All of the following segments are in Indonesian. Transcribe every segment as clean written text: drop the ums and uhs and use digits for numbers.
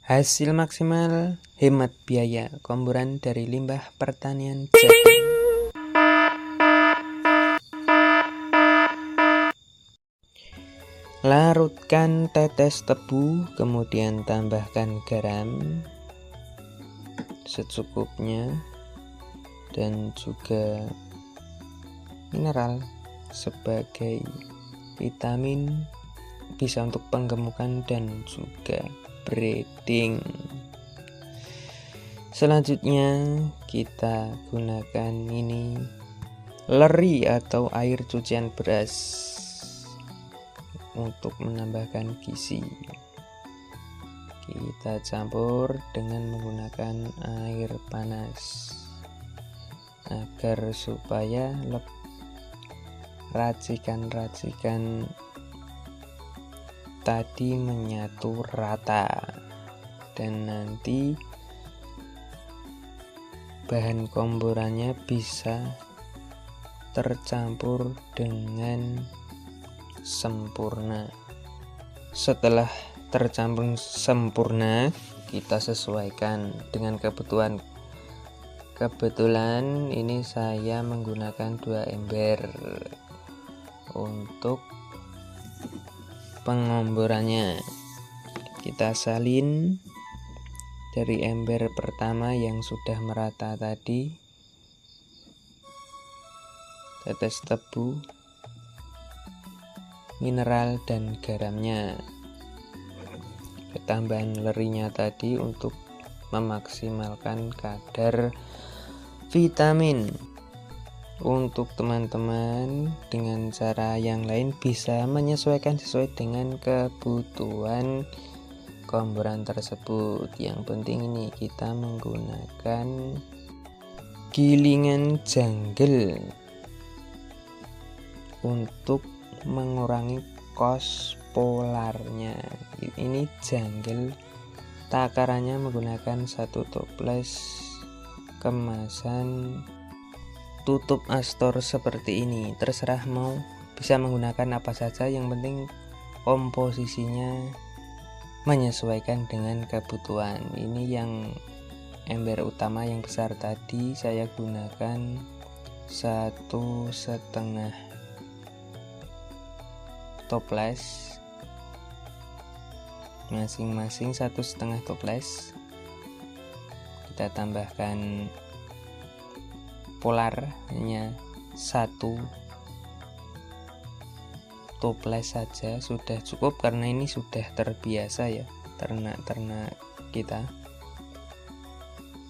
Hasil maksimal, hemat biaya, komburan dari limbah pertanian jagung. Larutkan tetes tebu, kemudian tambahkan garam secukupnya dan juga mineral sebagai vitamin, bisa untuk penggemukan dan juga breeding. Selanjutnya kita gunakan ini leri atau air cucian beras untuk menambahkan gizi. Kita campur dengan menggunakan air panas agar supaya racikan-racikan tadi menyatu rata, dan nanti bahan komburannya bisa tercampur dengan sempurna. Setelah tercampur sempurna, kita sesuaikan dengan kebutuhan. Kebetulan ini saya menggunakan 2 ember untuk pengomborannya. Kita salin dari ember pertama yang sudah merata tadi, tetes tebu, mineral dan garamnya, ketambahan lerinya tadi untuk memaksimalkan kadar vitamin. Untuk teman-teman dengan cara yang lain bisa menyesuaikan sesuai dengan kebutuhan komburan tersebut. Yang penting ini kita menggunakan gilingan jungle untuk mengurangi kos polarnya. Ini jungle takarannya menggunakan 1 toples kemasan tutup astor seperti ini. Terserah mau bisa menggunakan apa saja, yang penting komposisinya menyesuaikan dengan kebutuhan. Ini yang ember utama yang besar tadi saya gunakan 1,5 toples, masing-masing 1,5 toples. Kita tambahkan polar hanya 1 toples saja sudah cukup, karena ini sudah terbiasa ya ternak-ternak kita.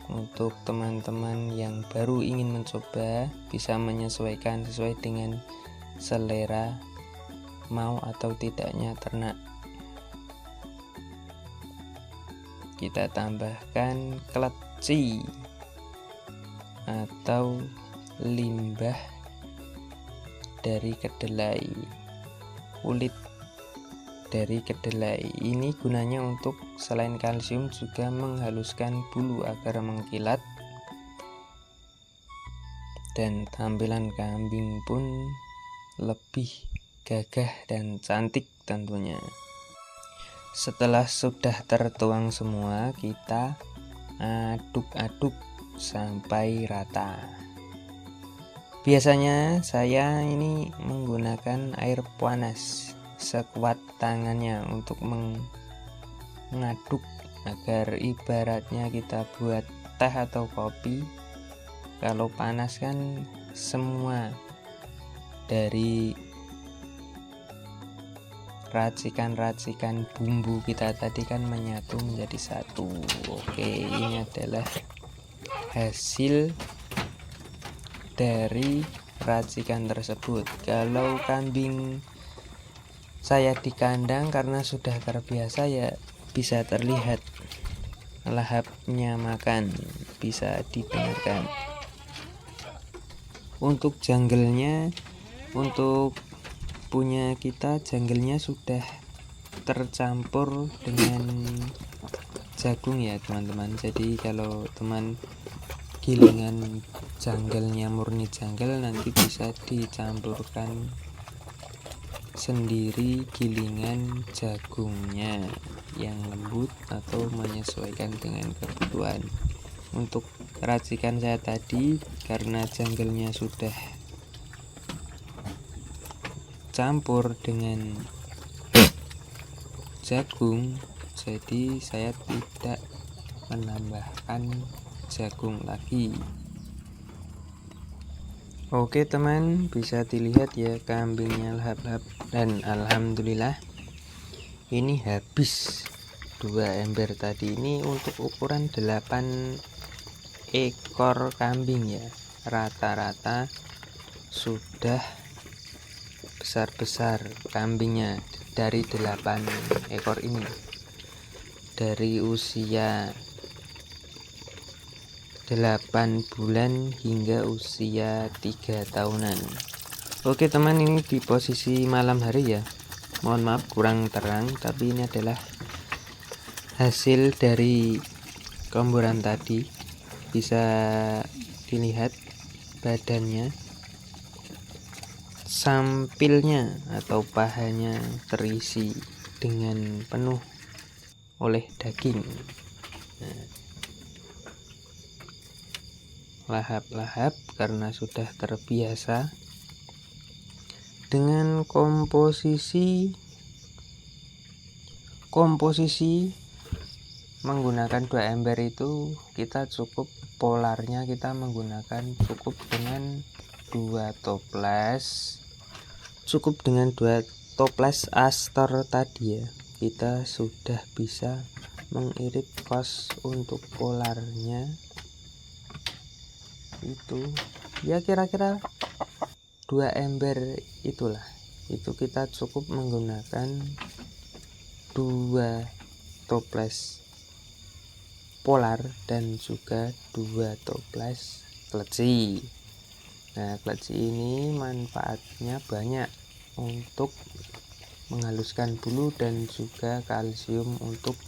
Untuk teman-teman yang baru ingin mencoba bisa menyesuaikan sesuai dengan selera mau atau tidaknya ternak. Kita tambahkan kleci atau limbah dari kedelai, kulit dari kedelai. Ini gunanya untuk selain kalsium juga menghaluskan bulu agar mengkilat, dan tampilan kambing pun lebih gagah dan cantik tentunya. Setelah sudah tertuang semua, kita aduk-aduk sampai rata. Biasanya saya ini menggunakan air panas sekuat tangannya untuk mengaduk, agar ibaratnya kita buat teh atau kopi. Kalau panas kan semua dari racikan-racikan bumbu kita tadi kan menyatu menjadi satu. Oke, ini adalah hasil dari racikan tersebut. Kalau kambing saya di kandang, karena sudah terbiasa ya bisa terlihat lahapnya makan, bisa didengarkan. Untuk jungle-nya, untuk punya kita jungle-nya sudah tercampur dengan jagung ya teman-teman. Jadi kalau teman gilingan jungle-nya murni jungle, nanti bisa dicampurkan sendiri gilingan jagungnya. yang lembut atau menyesuaikan dengan kebutuhan. Untuk racikan saya tadi, karena janggelnya sudah campur dengan jagung, jadi saya tidak menambahkan jagung lagi. Oke teman, bisa dilihat ya kambingnya lahap-lahap, dan alhamdulillah ini habis 2 ember tadi. Ini untuk ukuran 8 ekor kambing ya, rata-rata sudah besar-besar kambingnya dari 8 ekor ini, dari usia 8 bulan hingga usia 3 tahunan. Oke teman, ini di posisi malam hari ya, mohon maaf kurang terang, tapi ini adalah hasil dari komboran tadi. Bisa dilihat badannya, sampilnya atau pahanya terisi dengan penuh oleh daging. Lahap-lahap karena sudah terbiasa dengan komposisi menggunakan 2 ember itu. Kita cukup polarnya, kita menggunakan cukup dengan 2 toples, Astor tadi ya, kita sudah bisa mengirit kos untuk polarnya itu ya kira-kira 2 ember itulah. Itu kita cukup menggunakan 2 toples polar dan juga 2 toples kleci. Nah, kleci ini manfaatnya banyak untuk menghaluskan bulu dan juga kalsium untuk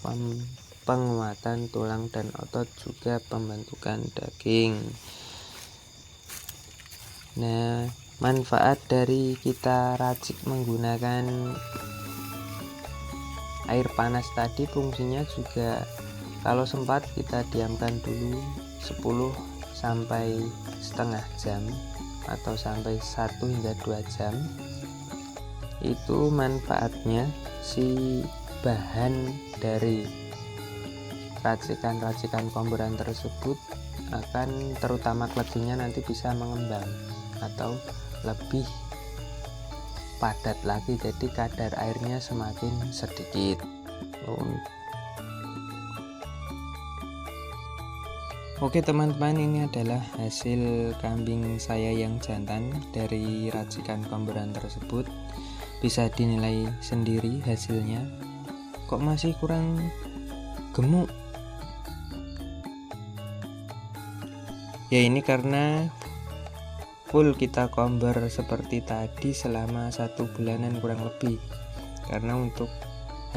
penguatan tulang dan otot, juga pembentukan daging. Nah, manfaat dari kita racik menggunakan air panas tadi, fungsinya juga kalau sempat kita diamkan dulu 10 sampai setengah jam atau sampai 1 hingga 2 jam. Itu manfaatnya, si bahan dari racikan komboran tersebut akan, terutama klecinya, nanti bisa mengembang atau lebih padat lagi, jadi kadar airnya semakin sedikit. Oke teman-teman, ini adalah hasil kambing saya yang jantan dari racikan komboran tersebut. Bisa dinilai sendiri hasilnya, kok masih kurang gemuk ya. Ini karena full kita kombor seperti tadi selama 1 bulanan kurang lebih, karena untuk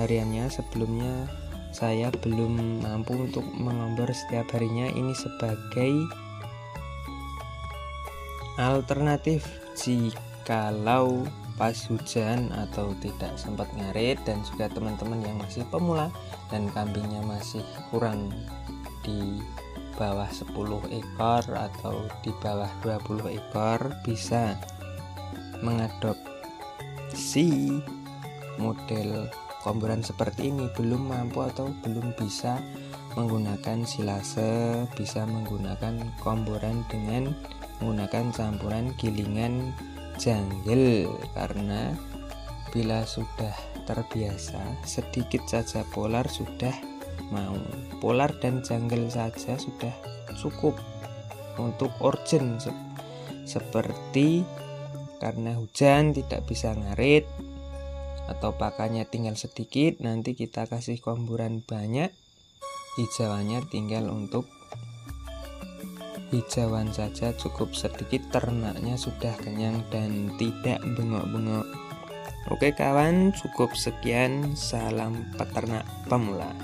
hariannya sebelumnya saya belum mampu untuk mengombor setiap harinya. Ini sebagai alternatif jikalau pas hujan atau tidak sempat ngarit, dan juga teman-teman yang masih pemula dan kambingnya masih kurang di bawah 10 ekor atau di bawah 20 ekor, bisa mengadopsi model komboran seperti ini. Belum mampu atau belum bisa menggunakan silase, bisa menggunakan komboran dengan menggunakan campuran gilingan janggel, karena bila sudah terbiasa sedikit saja polar sudah mau. Polar dan janggel saja sudah cukup untuk urgen, seperti karena hujan tidak bisa ngarit atau pakannya tinggal sedikit, nanti kita kasih komboran banyak, hijauannya tinggal untuk hijauan saja, cukup sedikit, ternaknya sudah kenyang dan tidak bengok-bengok. Oke kawan, cukup sekian, salam peternak pemula.